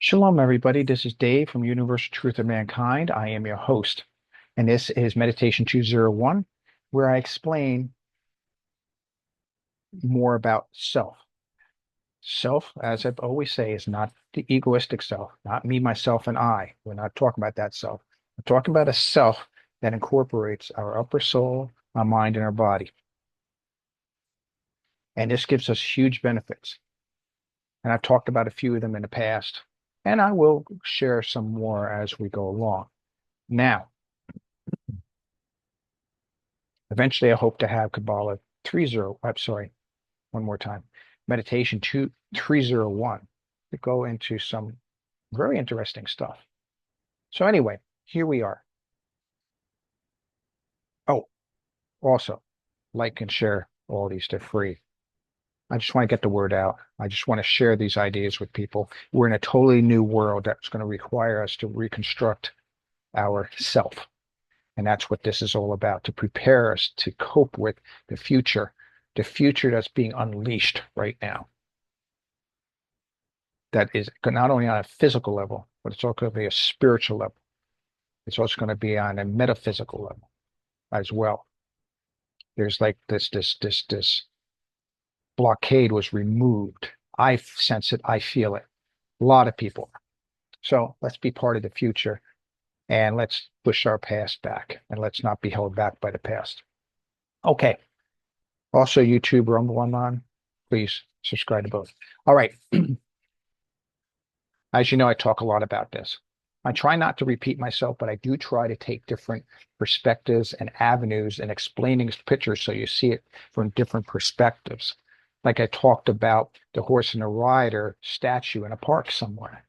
Shalom, everybody. This is Dave from Universal Truth of Mankind. I am your host, and this is Meditation 201, where I explain more about self. Self, as I always say, is not the egoistic self, not me, myself, and I. We're not talking about that self. We're talking about a self that incorporates our upper soul, our mind, and our body. And this gives us huge benefits. And I've talked about a few of them in the past, and I will share some more as we go along. Now, eventually, I hope to have Kabbalah 30, I'm sorry, one more time, Meditation 301 to go into some very interesting stuff. So anyway, here we are. Oh, also, like and share all these. They're free. I just want to get the word out. I just want to share these ideas with people. We're in a totally new world that's going to require us to reconstruct our self. And that's what this is all about, to prepare us to cope with the future that's being unleashed right now. That is not only on a physical level, but it's also going to be a spiritual level. It's also going to be on a metaphysical level as well. There's like this blockade was removed. I sense it. I feel it. A lot of people. So let's be part of the future and let's push our past back and let's not be held back by the past. Okay. Also, YouTube, Rumble, I'm on. Please subscribe to both. All right. As you know, I talk a lot about this. I try not to repeat myself, but I do try to take different perspectives and avenues and explaining pictures so you see it from different perspectives. Like I talked about the horse and the rider statue in a park somewhere.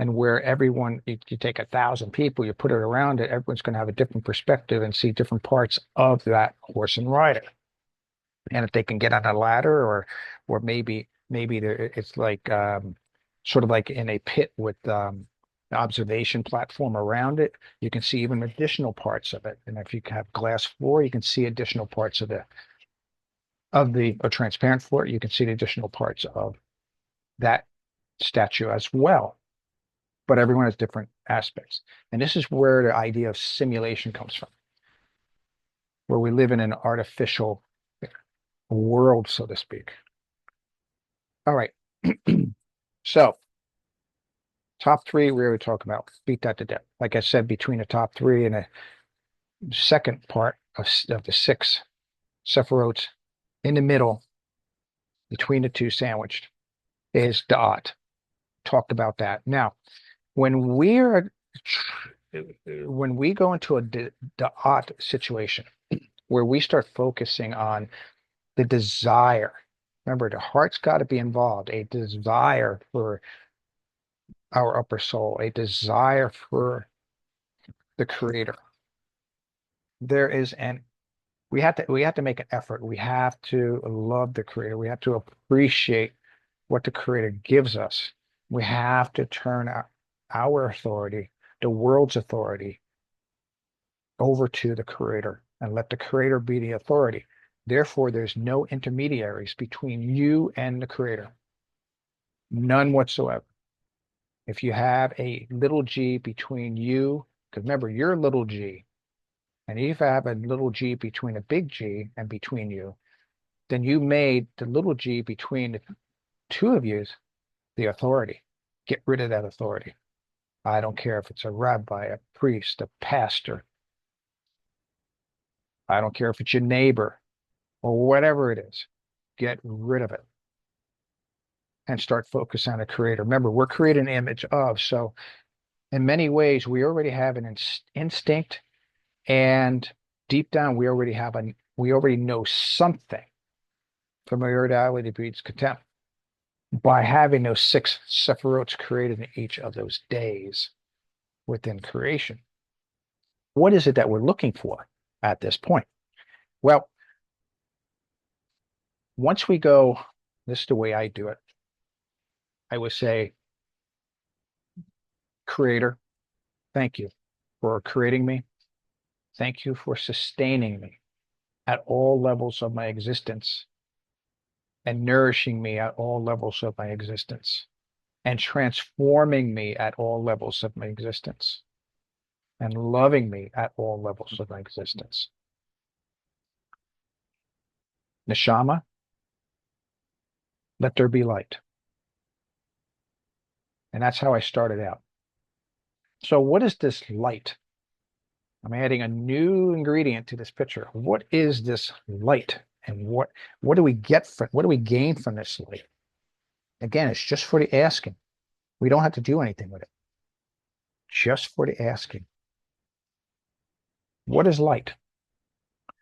And where everyone, you take 1,000 people, you put it around it, everyone's going to have a different perspective and see different parts of that horse and rider. And if they can get on a ladder, or maybe it's like sort of like in a pit with an observation platform around it, you can see even additional parts of it. And if you have glass floor, you can see additional parts of the or transparent floor, you can see the additional parts of that statue as well. But everyone has different aspects. And this is where the idea of simulation comes from, where we live in an artificial world, so to speak. All right. So, top three, we already talked about. Beat that to death. Like I said, between the top three and the second part of the six sephirotes in the middle, between the two sandwiched, is Daat. Talked about that. Now, when we're when we go into a Daat situation where we start focusing on the desire, remember the heart's got to be involved, a desire for our upper soul, a desire for the creator. There is an we have to make an effort. We have to love the creator. We have to appreciate what the creator gives us. We have to turn our authority, the world's authority, over to the creator and let the creator be the authority. Therefore, there's no intermediaries between you and the creator. None whatsoever. If you have a little g between you, because remember, you're little g, and if you have a little g between a big G and between you, then you made the little g between the two of you the authority. Get rid of that authority. I don't care if it's a rabbi, a priest, a pastor. I don't care if it's your neighbor or whatever it is. Get rid of it and start focusing on the creator. Remember, we're created an image of, so in many ways, we already have an instinct, and deep down, we already know something. Familiarity breeds contempt. By having those six sephirots created in each of those days within creation, what is it that we're looking for at this point? Well, once we go, this is the way I do it. I would say, Creator, thank you for creating me. Thank you for sustaining me at all levels of my existence and nourishing me at all levels of my existence. and transforming me at all levels of my existence and loving me at all levels of my existence. Neshama, let there be light. And that's how I started out. So what is this light? I'm adding a new ingredient to this picture. What is this light? And what do we get from, what do we gain from this light? Again, it's just for the asking. We don't have to do anything with it. Just for the asking. What is light?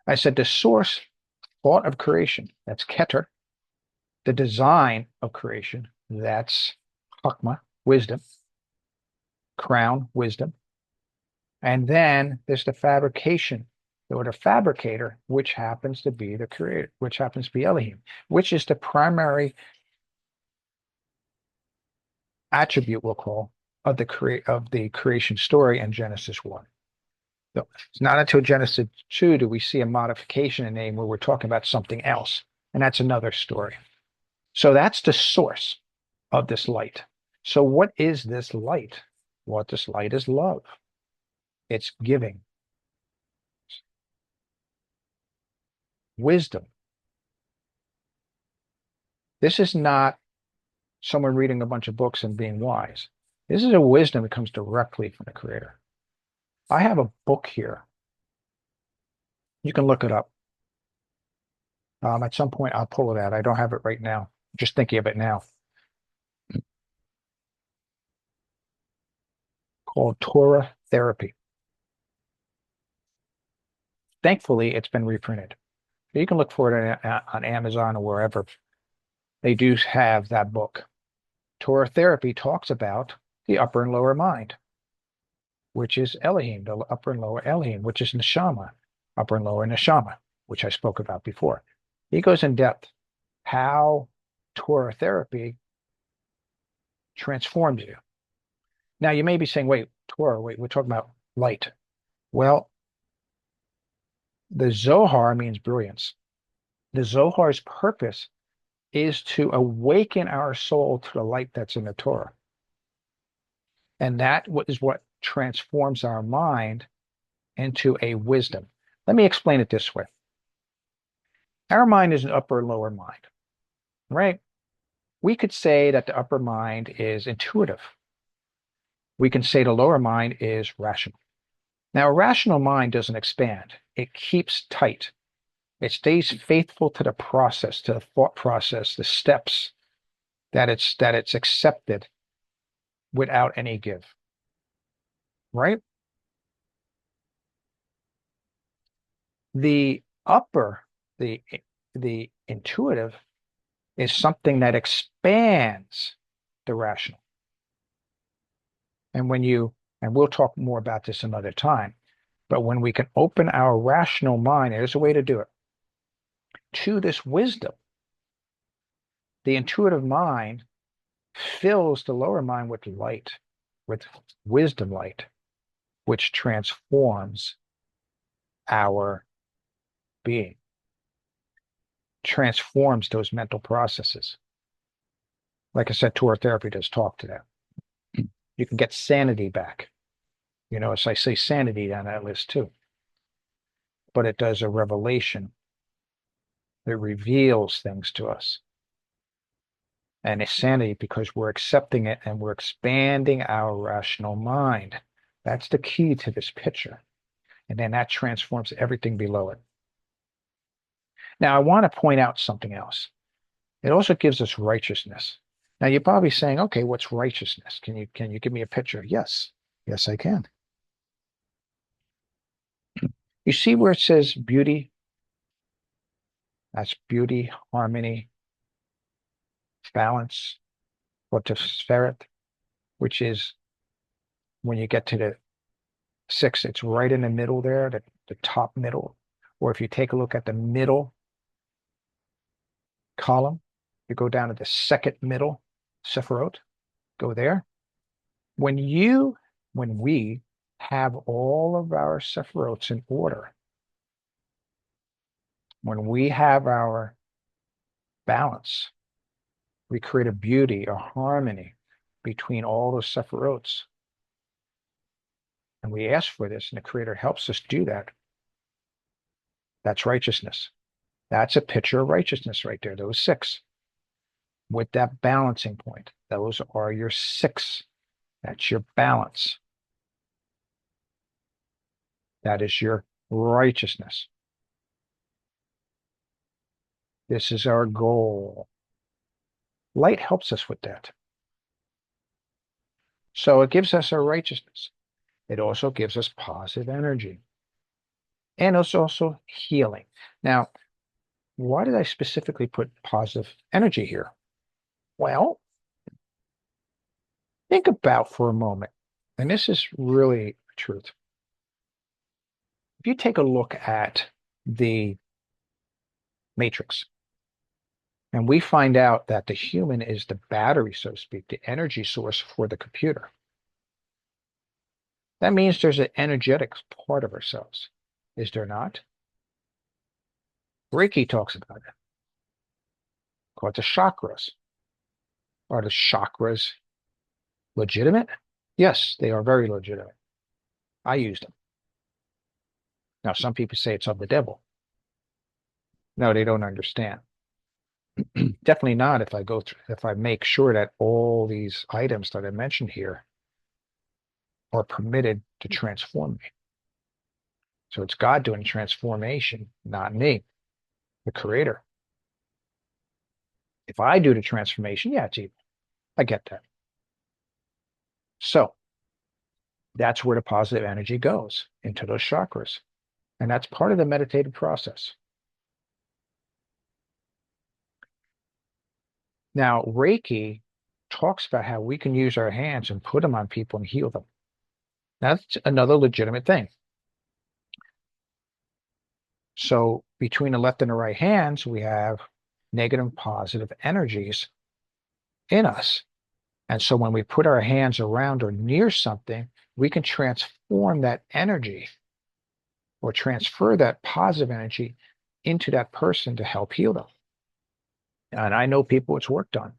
I said the source thought of creation, that's Keter. The design of creation, that's Chokmah, wisdom, crown, wisdom. And then there's the fabrication, or the fabricator, which happens to be the creator, which happens to be Elohim, which is the primary attribute, we'll call, of the creation story in Genesis 1. So it's not until Genesis 2 do we see a modification in name where we're talking about something else. And that's another story. So that's the source of this light. So what is this light? What this light is love. It's giving. Wisdom. This is not someone reading a bunch of books and being wise. This is a wisdom that comes directly from the Creator. I have a book here. You can look it up. At some point, I'll pull it out. I don't have it right now. Just thinking of it now. Called Torah Therapy. Thankfully, it's been reprinted. You can look for it on Amazon or wherever. They do have that book. Torah Therapy talks about the upper and lower mind, which is Elohim, the upper and lower Elohim, which is Neshama, upper and lower Neshama, which I spoke about before. He goes in depth how Torah Therapy transforms you. Now, you may be saying, wait, Torah, wait, we're talking about light. Well, the Zohar means brilliance. The Zohar's purpose is to awaken our soul to the light that's in the Torah. And that is what transforms our mind into a wisdom. Let me explain it this way. Our mind is an upper and lower mind, right? We could say that the upper mind is intuitive. We can say the lower mind is rational. Now, a rational mind doesn't expand. It keeps tight. It stays faithful to the process, to the thought process, the steps that it's accepted without any give. Right? The upper, the intuitive is something that expands the rational. And we'll talk more about this another time, but when we can open our rational mind, there's a way to do it, to this wisdom, the intuitive mind fills the lower mind with light, with wisdom light, which transforms our being, transforms those mental processes. Like I said, Torah Therapy does talk to that. You can get sanity back. As I say sanity on that list too. But it does a revelation. It reveals things to us. And it's sanity because we're accepting it and we're expanding our rational mind. That's the key to this picture. And then that transforms everything below it. Now, I want to point out something else. It also gives us righteousness. Now, you're probably saying, okay, what's righteousness? Can you give me a picture? Yes. Yes, I can. You see where it says beauty? That's beauty, harmony, balance, or Tiferet, which is when you get to the 6, it's right in the middle there, the top middle. Or if you take a look at the middle column, you go down to the second middle, Sephiroth, go there. When we have all of our Sephiroths in order, when we have our balance, we create a beauty, a harmony, between all those sephirots. And we ask for this, and the Creator helps us do that. That's righteousness. That's a picture of righteousness right there, those six. With that balancing point, those are your six. That's your balance. That is your righteousness. This is our goal. Light helps us with that. So it gives us our righteousness. It also gives us positive energy. And it's also healing. Now, why did I specifically put positive energy here? Well, think about for a moment, and this is really the truth. If you take a look at the matrix, and we find out that the human is the battery, so to speak, the energy source for the computer. That means there's an energetic part of ourselves, is there not? Reiki talks about it, called the chakras. Are the chakras legitimate? Yes, they are very legitimate. I use them. Now, some people say it's of the devil. No, they don't understand. Definitely not if I make sure that all these items that I mentioned here are permitted to transform me. So it's God doing transformation, not me, the Creator. If I do the transformation, yeah, it's evil. I get that. So that's where the positive energy goes, into those chakras. And that's part of the meditative process. Now, Reiki talks about how we can use our hands and put them on people and heal them. That's another legitimate thing. So between the left and the right hands, we have negative and positive energies in us. And so when we put our hands around or near something, we can transform that energy or transfer that positive energy into that person to help heal them. And I know people it's worked on.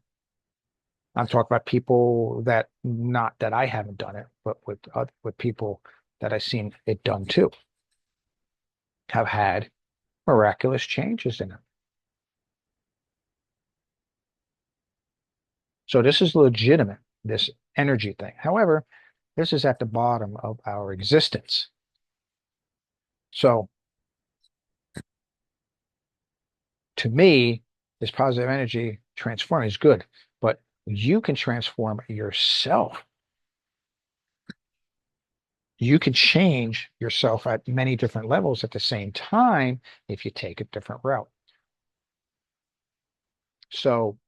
I'm talking about people that, not that I haven't done it, but with people that I've seen it done too, have had miraculous changes in them. So this is legitimate, this energy thing. However, this is at the bottom of our existence. So to me, this positive energy transforming is good, but you can transform yourself. You can change yourself at many different levels at the same time if you take a different route. So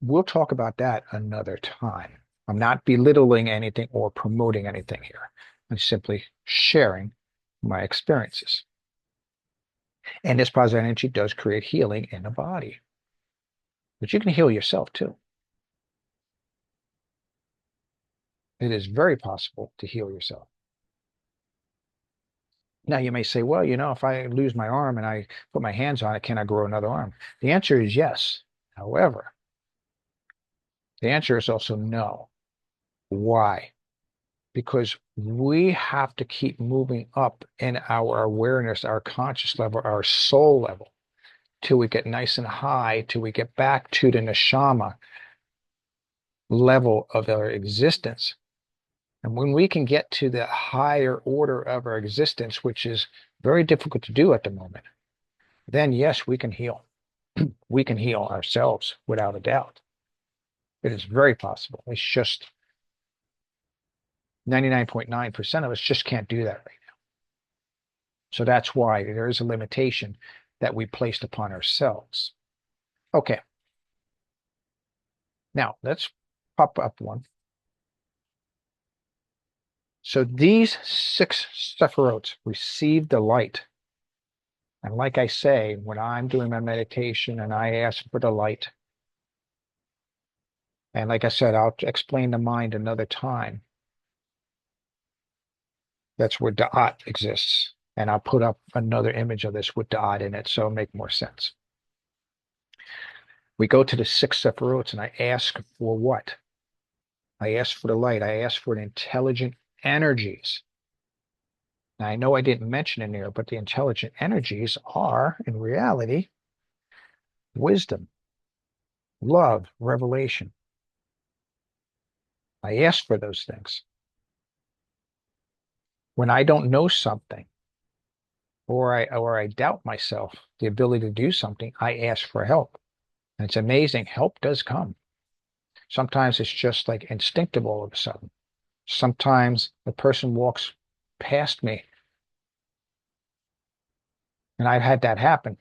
we'll talk about that another time. I'm not belittling anything or promoting anything here. I'm simply sharing my experiences. And this positive energy does create healing in the body. But you can heal yourself too. It is very possible to heal yourself. Now you may say, well, if I lose my arm and I put my hands on it, can I grow another arm? The answer is yes. However, the answer is also no. Why? Because we have to keep moving up in our awareness, our conscious level, our soul level, till we get nice and high, till we get back to the neshama level of our existence. And when we can get to the higher order of our existence, which is very difficult to do at the moment, then yes, we can heal. We can heal ourselves without a doubt. It is very possible. It's just 99.9% of us just can't do that right now. So that's why there is a limitation that we placed upon ourselves. Okay. Now let's pop up one. So these six sephirots receive the light. And like I say, when I'm doing my meditation and I ask for the light, and like I said, I'll explain the mind another time. That's where Daat exists. And I'll put up another image of this with Daat in it, so it'll make more sense. We go to the six sephirots and I ask for what? I ask for the light. I ask for the intelligent energies. Now, I know I didn't mention in there, but the intelligent energies are, in reality, wisdom, love, revelation. I ask for those things. When I don't know something, or I doubt myself, the ability to do something, I ask for help. And it's amazing. Help does come. Sometimes it's just like instinctive all of a sudden. Sometimes the person walks past me, and I've had that happen.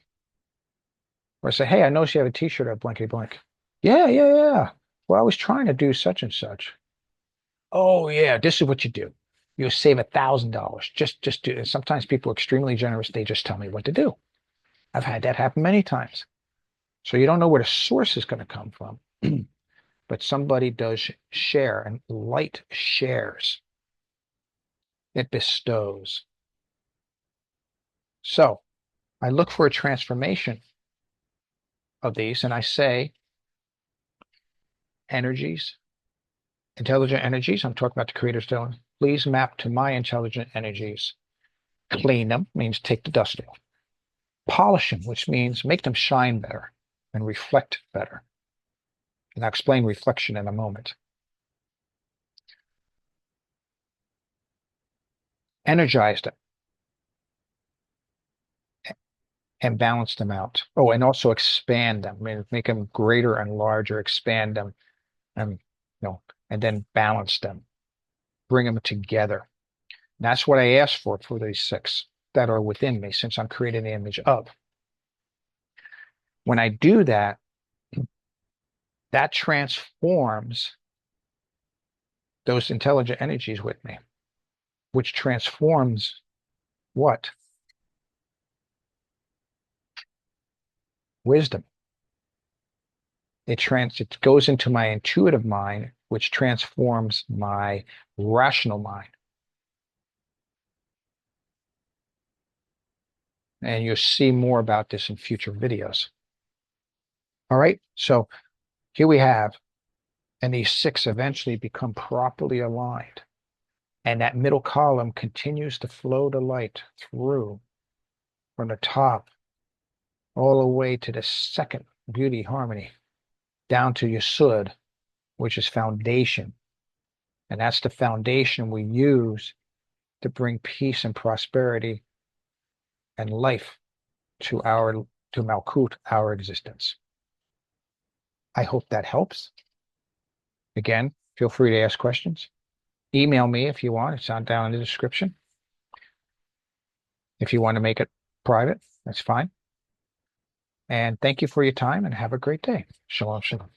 Or I say, hey, I noticed you have a t-shirt of blankety blank. Yeah, yeah, yeah. Well, I was trying to do such and such. Oh yeah, this is what you do. You'll save $1,000. Just do it. Sometimes people are extremely generous. They just tell me what to do. I've had that happen many times. So you don't know where the source is going to come from, but somebody does share, and light shares. It bestows. So I look for a transformation of these, and I say energies, intelligent energies. I'm talking about the creator's telling. Please map to my intelligent energies. Clean them means take the dust off. Polish them, which means make them shine better and reflect better. And I'll explain reflection in a moment. Energize them and balance them out. Oh, and also expand them. I mean, make them greater and larger, expand them, and and then balance them, bring them together. And that's what I ask for these six that are within me, since I'm creating the image of. When I do that, that transforms those intelligent energies with me, which transforms what? Wisdom. It goes into my intuitive mind, which transforms my rational mind. And you'll see more about this in future videos. All right, so here we have, and these six eventually become properly aligned. And that middle column continues to flow the light through from the top all the way to the second beauty harmony, down to Yesod, which is foundation. And that's the foundation we use to bring peace and prosperity and life to Malkut, our existence. I hope that helps. Again, feel free to ask questions. Email me if you want. It's down in the description. If you want to make it private, that's fine. And thank you for your time and have a great day. Shalom, shalom.